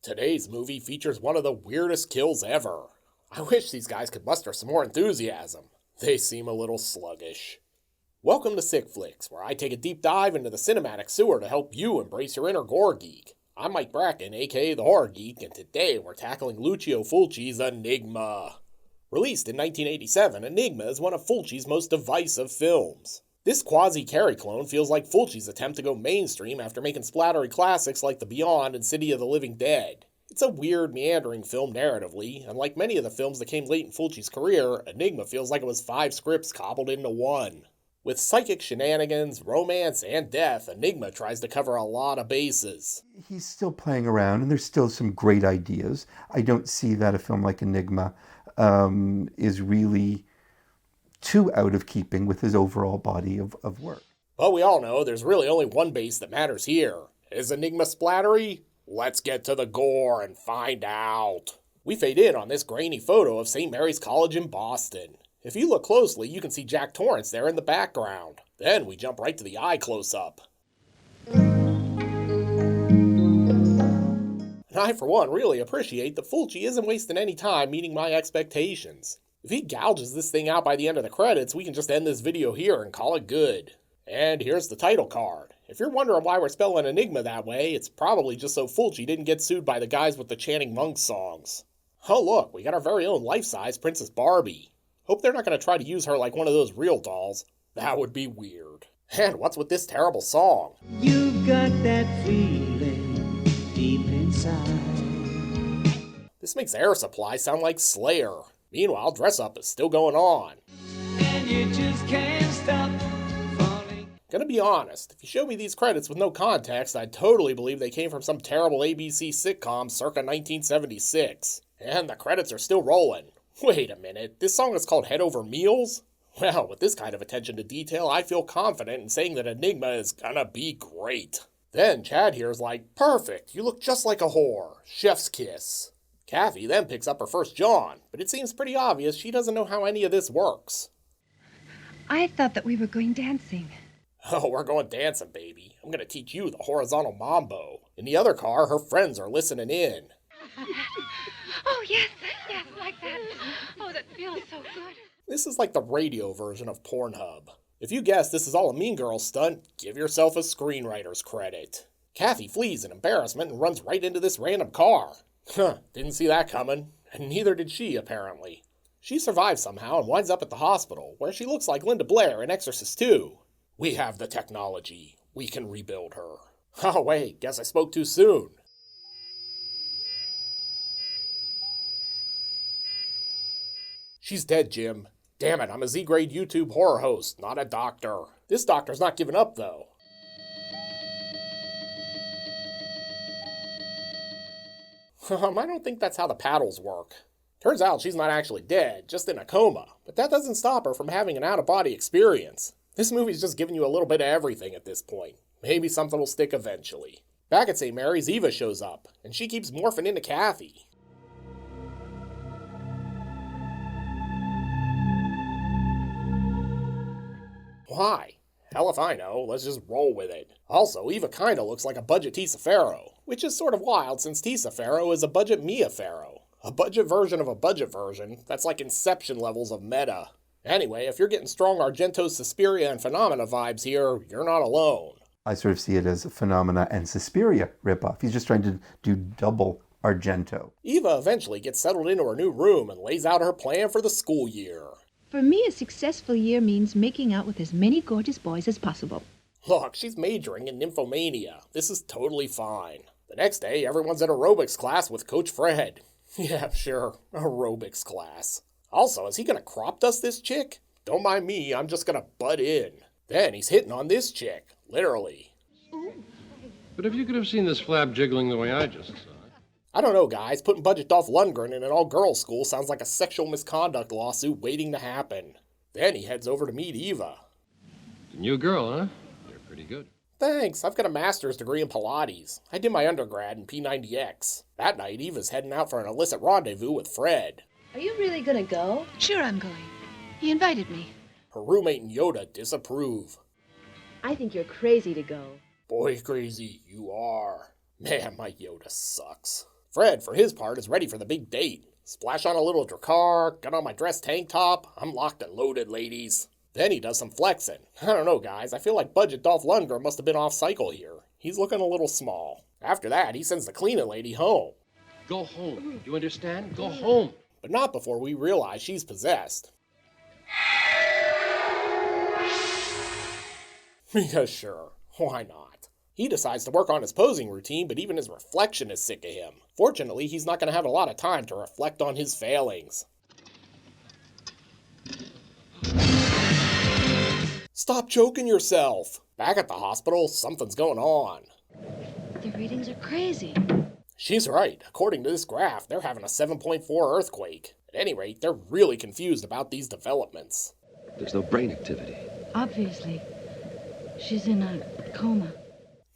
Today's movie features one of the weirdest kills ever. I wish these guys could muster some more enthusiasm. They seem a little sluggish. Welcome to Sick Flicks, where I take a deep dive into the cinematic sewer to help you embrace your inner gore geek. I'm Mike Bracken, aka the Horror Geek, and today we're tackling Lucio Fulci's Aenigma. Released in 1987, Aenigma is one of Fulci's most divisive films. This quasi-Carrie clone feels like Fulci's attempt to go mainstream after making splattery classics like The Beyond and City of the Living Dead. It's a weird, meandering film narratively, and like many of the films that came late in Fulci's career, Aenigma feels like it was 5 scripts cobbled into one. With psychic shenanigans, romance, and death, Aenigma tries to cover a lot of bases. He's still playing around, and there's still some great ideas. I don't see that a film like Aenigma is really too out of keeping with his overall body of work. But we all know there's really only one base that matters here. Is Aenigma splattery? Let's get to the gore and find out. We fade in on this grainy photo of St. Mary's College in Boston. If you look closely, you can see Jack Torrance there in the background. Then we jump right to the eye close-up. And I, for one, really appreciate that Fulci isn't wasting any time meeting my expectations. If he gouges this thing out by the end of the credits, we can just end this video here and call it good. And here's the title card. If you're wondering why we're spelling Aenigma that way, it's probably just so Fulci didn't get sued by the guys with the Chanting Monks songs. Oh look, we got our very own life-size Princess Barbie. Hope they're not going to try to use her like one of those real dolls. That would be weird. And what's with this terrible song? You've got that feeling deep inside. This makes Air Supply sound like Slayer. Meanwhile, Dress Up is still going on. And you just can't stop falling. Gonna be honest, if you showed me these credits with no context, I'd totally believe they came from some terrible ABC sitcom circa 1976. And the credits are still rolling. Wait a minute, this song is called Head Over Meals? Well, with this kind of attention to detail, I feel confident in saying that Aenigma is gonna be great. Then Chad here's like, perfect, you look just like a whore. Chef's kiss. Kathy then picks up her first John, but it seems pretty obvious she doesn't know how any of this works. I thought that we were going dancing. Oh, we're going dancing, baby. I'm gonna teach you the horizontal mambo. In the other car, her friends are listening in. Oh, yes, like that. Oh, that feels so good. This is like the radio version of Pornhub. If you guess this is all a Mean Girls stunt, give yourself a screenwriter's credit. Kathy flees in embarrassment and runs right into this random car. Didn't see that coming, and neither did she, apparently. She survives somehow and winds up at the hospital, where she looks like Linda Blair in Exorcist 2. We have the technology. We can rebuild her. Oh wait, guess I spoke too soon. She's dead, Jim. Damn it, I'm a Z-grade YouTube horror host, not a doctor. This doctor's not giving up, though. I don't think that's how the paddles work. Turns out she's not actually dead, just in a coma, but that doesn't stop her from having an out-of-body experience. This movie's just giving you a little bit of everything at this point. Maybe something will stick eventually. Back at St. Mary's, Eva shows up, and she keeps morphing into Kathy. Why? Hell if I know, let's just roll with it. Also, Eva kinda looks like a budget Tisa Farrow, which is sort of wild since Tisa Farrow is a budget Mia Farrow. A budget version of a budget version, that's like Inception levels of meta. Anyway, if you're getting strong Argento, Suspiria, and Phenomena vibes here, you're not alone. I sort of see it as a Phenomena and Suspiria ripoff. He's just trying to do double Argento. Eva eventually gets settled into her new room and lays out her plan for the school year. For me, a successful year means making out with as many gorgeous boys as possible. Look, she's majoring in nymphomania. This is totally fine. The next day, everyone's at aerobics class with Coach Fred. Yeah, sure, aerobics class. Also, is he gonna crop dust this chick? Don't mind me, I'm just gonna butt in. Then he's hitting on this chick, literally. But if you could have seen this flab jiggling the way I just saw it. I don't know, guys, putting Budget Dolph Lundgren in an all-girls school sounds like a sexual misconduct lawsuit waiting to happen. Then he heads over to meet Eva. New girl, huh? You're pretty good. Thanks, I've got a master's degree in Pilates. I did my undergrad in P90X. That night, Eva's heading out for an illicit rendezvous with Fred. Are you really gonna go? Sure, I'm going. He invited me. Her roommate and Yoda disapprove. I think you're crazy to go. Boy crazy, you are. Man, my Yoda sucks. Fred, for his part, is ready for the big date. Splash on a little Drakkar, get on my dress tank top. I'm locked and loaded, ladies. Then he does some flexing. I don't know, guys. I feel like budget Dolph Lundgren must have been off cycle here. He's looking a little small. After that, he sends the cleaning lady home. Go home. You understand? Go home. But not before we realize she's possessed. Because sure, why not? He decides to work on his posing routine, but even his reflection is sick of him. Fortunately, he's not going to have a lot of time to reflect on his failings. Stop choking yourself! Back at the hospital, something's going on. The readings are crazy. She's right. According to this graph, they're having a 7.4 earthquake. At any rate, they're really confused about these developments. There's no brain activity. Obviously. She's in a coma.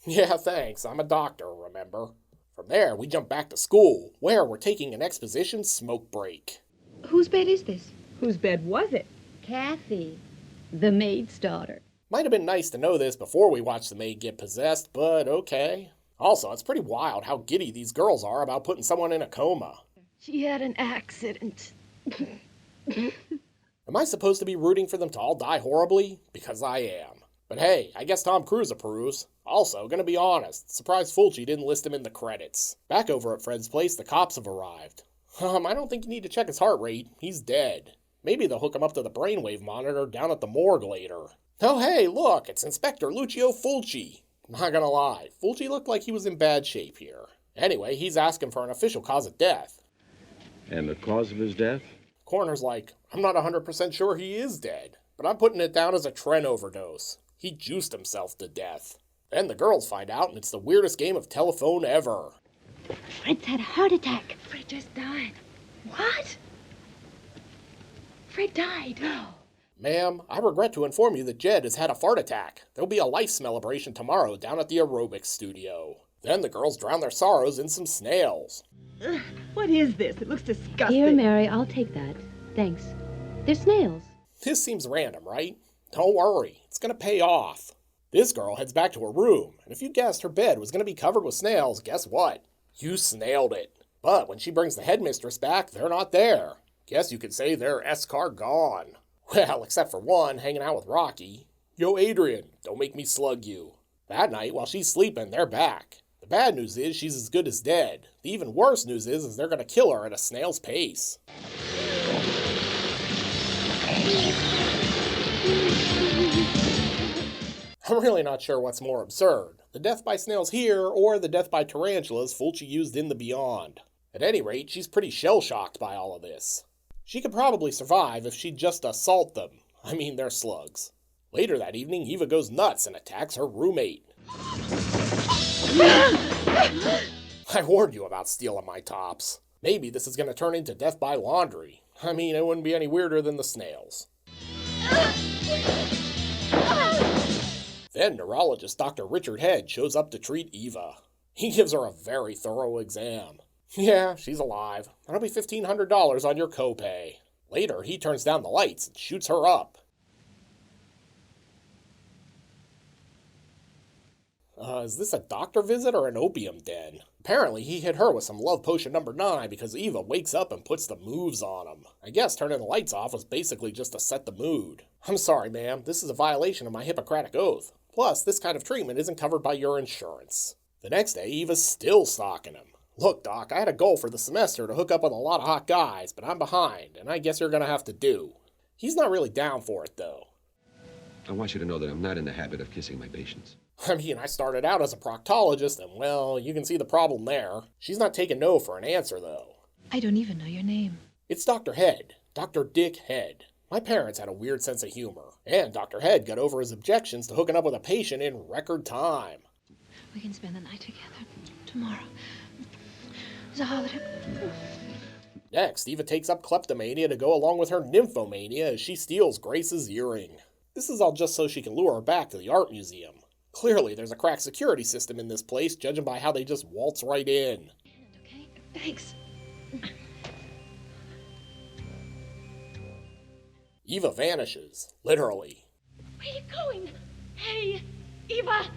Yeah, thanks. I'm a doctor, remember? From there, we jump back to school, where we're taking an exposition smoke break. Whose bed is this? Whose bed was it? Kathy, the maid's daughter. Might have been nice to know this before we watched the maid get possessed, but okay. Also, it's pretty wild how giddy these girls are about putting someone in a coma. She had an accident. Am I supposed to be rooting for them to all die horribly? Because I am. But hey, I guess Tom Cruise approves. Also, gonna be honest, surprised Fulci didn't list him in the credits. Back over at Fred's place, the cops have arrived. I don't think you need to check his heart rate. He's dead. Maybe they'll hook him up to the brainwave monitor down at the morgue later. Oh hey, look, it's Inspector Lucio Fulci. Not gonna lie, Fulci looked like he was in bad shape here. Anyway, he's asking for an official cause of death. And the cause of his death? Coroner's like, I'm not 100% sure he is dead, but I'm putting it down as a tren overdose. He juiced himself to death. Then the girls find out, and it's the weirdest game of telephone ever. Fred's had a heart attack. Fred just died. What? Fred died. Ma'am, I regret to inform you that Jed has had a fart attack. There'll be a life celebration tomorrow down at the aerobics studio. Then the girls drown their sorrows in some snails. Ugh, what is this? It looks disgusting. Here, Mary, I'll take that. Thanks. They're snails. This seems random, right? Don't worry, it's gonna pay off. This girl heads back to her room, and if you guessed her bed was gonna be covered with snails, guess what? You snailed it. But when she brings the headmistress back, they're not there. Guess you could say they're S-car gone. Well, except for one hanging out with Rocky. Yo, Adrian, don't make me slug you. That night, while she's sleeping, they're back. The bad news is she's as good as dead. The even worse news is they're gonna kill her at a snail's pace. I'm really not sure what's more absurd, the death by snails here or the death by tarantulas Fulci used in the Beyond. At any rate, she's pretty shell-shocked by all of this. She could probably survive if she'd just assault them. I mean, they're slugs. Later that evening, Eva goes nuts and attacks her roommate. I warned you about stealing my tops. Maybe this is going to turn into death by laundry. I mean, it wouldn't be any weirder than the snails. Then neurologist Dr. Richard Head shows up to treat Eva. He gives her a very thorough exam. Yeah, she's alive. That'll be $1,500 on your copay. Later, he turns down the lights and shoots her up. Is this a doctor visit or an opium den? Apparently, he hit her with some love potion number 9 because Eva wakes up and puts the moves on him. I guess turning the lights off was basically just to set the mood. I'm sorry, ma'am. This is a violation of my Hippocratic Oath. Plus, this kind of treatment isn't covered by your insurance. The next day, Eva's still stalking him. Look, Doc, I had a goal for the semester to hook up with a lot of hot guys, but I'm behind, and I guess you're gonna have to do. He's not really down for it, though. I want you to know that I'm not in the habit of kissing my patients. I mean, I started out as a proctologist, and well, you can see the problem there. She's not taking no for an answer, though. I don't even know your name. It's Dr. Head. Dr. Dick Head. My parents had a weird sense of humor, and Dr. Head got over his objections to hooking up with a patient in record time. We can spend the night together. Tomorrow. It's a holiday. Next, Eva takes up kleptomania to go along with her nymphomania as she steals Grace's earring. This is all just so she can lure her back to the art museum. Clearly, there's a cracked security system in this place, judging by how they just waltz right in. Okay, thanks. Eva vanishes, literally. Where are you going? Hey, Eva!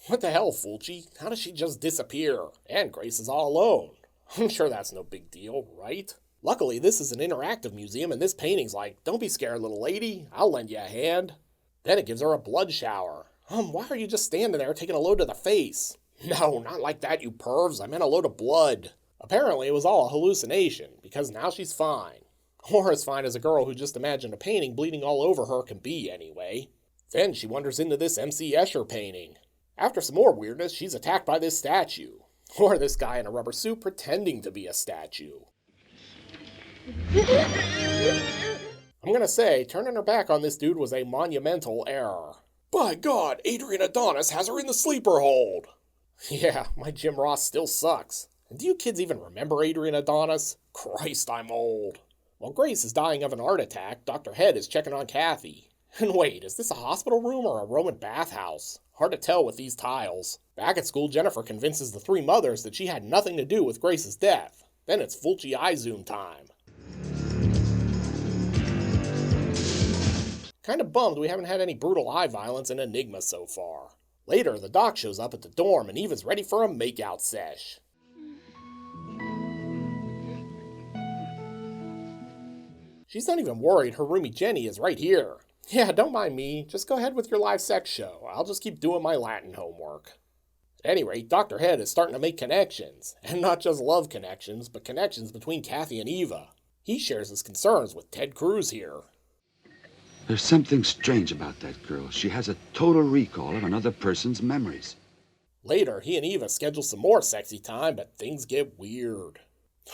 What the hell, Fulci? How does she just disappear? And Grace is all alone. I'm sure that's no big deal, right? Luckily, this is an interactive museum, and this painting's like, don't be scared, little lady. I'll lend you a hand. Then it gives her a blood shower. Why are you just standing there taking a load to the face? No, not like that, you pervs. I meant a load of blood. Apparently, it was all a hallucination, because now she's fine. Or as fine as a girl who just imagined a painting bleeding all over her can be, anyway. Then she wanders into this M.C. Escher painting. After some more weirdness, she's attacked by this statue. Or this guy in a rubber suit pretending to be a statue. I'm gonna say, turning her back on this dude was a monumental error. By God, Adrian Adonis has her in the sleeper hold! Yeah, my Jim Ross still sucks. And do you kids even remember Adrian Adonis? Christ, I'm old. While Grace is dying of an heart attack, Dr. Head is checking on Kathy. And wait, is this a hospital room or a Roman bathhouse? Hard to tell with these tiles. Back at school, Jennifer convinces the three mothers that she had nothing to do with Grace's death. Then it's Fulci zoom time. Kinda bummed we haven't had any brutal eye violence in Aenigma so far. Later, the doc shows up at the dorm and Eva's ready for a makeout sesh. She's not even worried her roomie Jenny is right here. Yeah, don't mind me, just go ahead with your live sex show. I'll just keep doing my Latin homework. At any rate, Dr. Head is starting to make connections. And not just love connections, but connections between Kathy and Eva. He shares his concerns with Ted Cruz here. There's something strange about that girl. She has a total recall of another person's memories. Later, he and Eva schedule some more sexy time, but things get weird.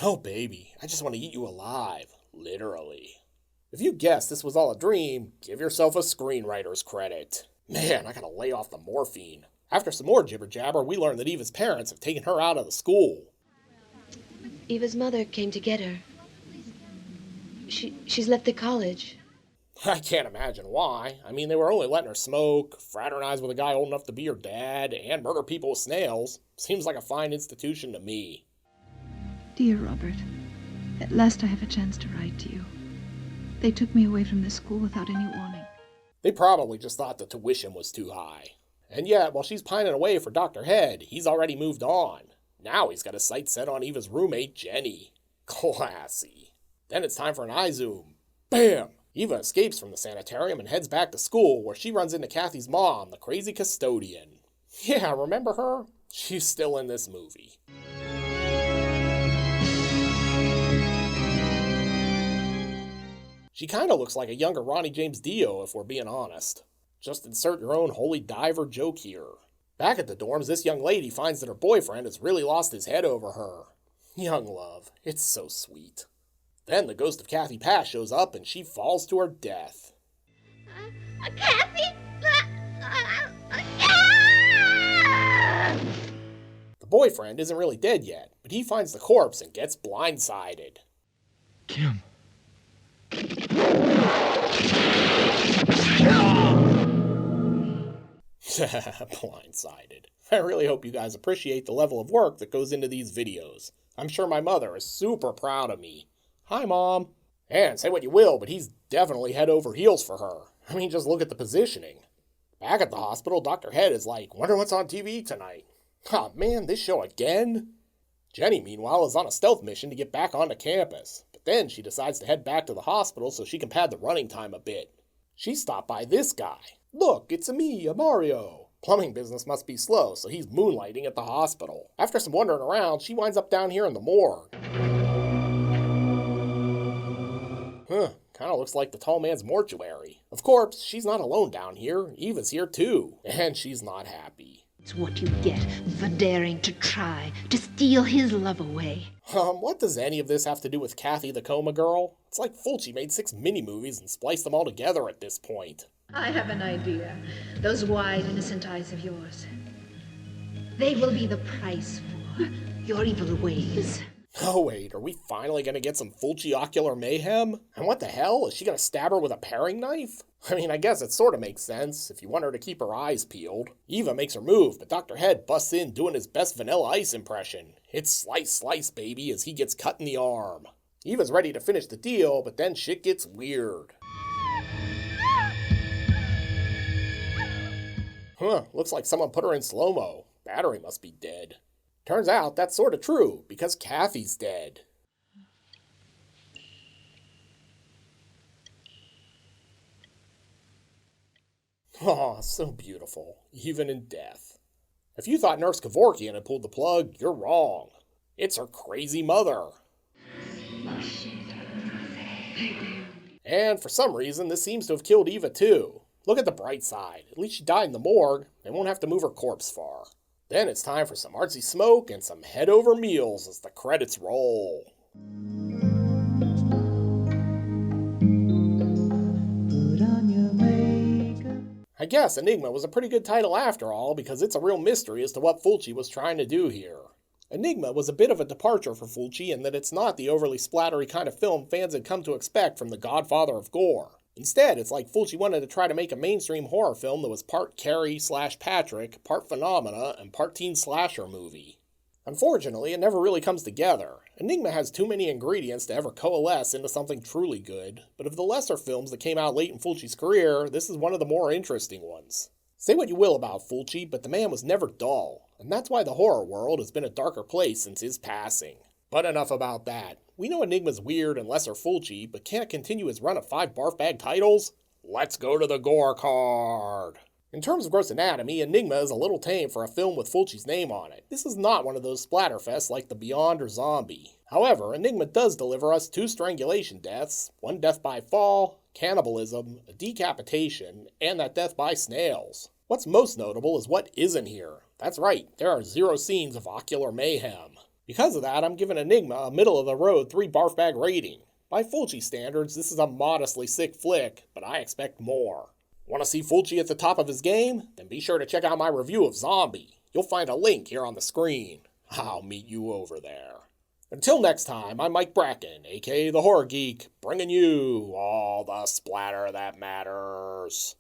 Oh baby, I just want to eat you alive. Literally. If you guessed this was all a dream, give yourself a screenwriter's credit. Man, I gotta lay off the morphine. After some more jibber-jabber, we learn that Eva's parents have taken her out of the school. Eva's mother came to get her. She's left the college. I can't imagine why. I mean, they were only letting her smoke, fraternize with a guy old enough to be her dad, and murder people with snails. Seems like a fine institution to me. Dear Robert, at last I have a chance to write to you. They took me away from the school without any warning. They probably just thought the tuition was too high. And yet, while she's pining away for Dr. Head, he's already moved on. Now he's got his sights set on Eva's roommate, Jenny. Classy. Then it's time for an eye zoom. Bam! Eva escapes from the sanitarium and heads back to school, where she runs into Kathy's mom, the crazy custodian. Yeah, remember her? She's still in this movie. She kinda looks like a younger Ronnie James Dio, if we're being honest. Just insert your own holy diver joke here. Back at the dorms, this young lady finds that her boyfriend has really lost his head over her. Young love, it's so sweet. Then the ghost of Kathy Pash shows up and she falls to her death. Kathy! The boyfriend isn't really dead yet, but he finds the corpse and gets blindsided. Kim. Blindsided. I really hope you guys appreciate the level of work that goes into these videos. I'm sure my mother is super proud of me. Hi, Mom. And say what you will, but he's definitely head over heels for her. I mean, just look at the positioning. Back at the hospital, Dr. Head is like, wonder what's on TV tonight. Oh man, this show again? Jenny, meanwhile, is on a stealth mission to get back onto campus. But then she decides to head back to the hospital so she can pad the running time a bit. She stopped by this guy. Look, it's me, Mario. Plumbing business must be slow, so he's moonlighting at the hospital. After some wandering around, she winds up down here in the morgue. Kinda looks like the tall man's mortuary. Of course, she's not alone down here. Eva's here too, and she's not happy. It's what you get for daring to try to steal his love away. What does any of this have to do with Kathy the Coma Girl? It's like Fulci made 6 mini-movies and spliced them all together at this point. I have an idea. Those wide, innocent eyes of yours. They will be the price for your evil ways. Oh wait, are we finally gonna get some Fulci-ocular mayhem? And what the hell, is she gonna stab her with a paring knife? I mean, I guess it sorta makes sense, if you want her to keep her eyes peeled. Eva makes her move, but Dr. Head busts in doing his best Vanilla Ice impression. It's slice, slice, baby, as he gets cut in the arm. Eva's ready to finish the deal, but then shit gets weird. Looks like someone put her in slow-mo. Battery must be dead. Turns out that's sorta true, because Kathy's dead. Aw, so beautiful, even in death. If you thought Nurse Kevorkian had pulled the plug, you're wrong. It's her crazy mother. And for some reason, this seems to have killed Eva too. Look at the bright side. At least she died in the morgue. They won't have to move her corpse far. Then it's time for some artsy smoke and some head-over meals as the credits roll. I guess Enigma was a pretty good title after all, because it's a real mystery as to what Fulci was trying to do here. Enigma was a bit of a departure for Fulci in that it's not the overly splattery kind of film fans had come to expect from the Godfather of Gore. Instead, it's like Fulci wanted to try to make a mainstream horror film that was part Carrie/Patrick, part phenomena, and part teen slasher movie. Unfortunately, it never really comes together. Enigma has too many ingredients to ever coalesce into something truly good, but of the lesser films that came out late in Fulci's career, this is one of the more interesting ones. Say what you will about Fulci, but the man was never dull, and that's why the horror world has been a darker place since his passing. But enough about that. We know Enigma's weird and lesser Fulci, but can't continue his run of 5 barf bag titles? Let's go to the Gore card! In terms of gross anatomy, Enigma is a little tame for a film with Fulci's name on it. This is not one of those splatterfests like The Beyond or Zombie. However, Enigma does deliver us 2 strangulation deaths, 1 death by fall, cannibalism, a decapitation, and that death by snails. What's most notable is what isn't here. That's right, there are 0 scenes of ocular mayhem. Because of that, I'm giving Enigma a middle-of-the-road 3 barf bag rating. By Fulci standards, this is a modestly sick flick, but I expect more. Want to see Fulci at the top of his game? Then be sure to check out my review of Zombie. You'll find a link here on the screen. I'll meet you over there. Until next time, I'm Mike Bracken, aka The Horror Geek, bringing you all the splatter that matters.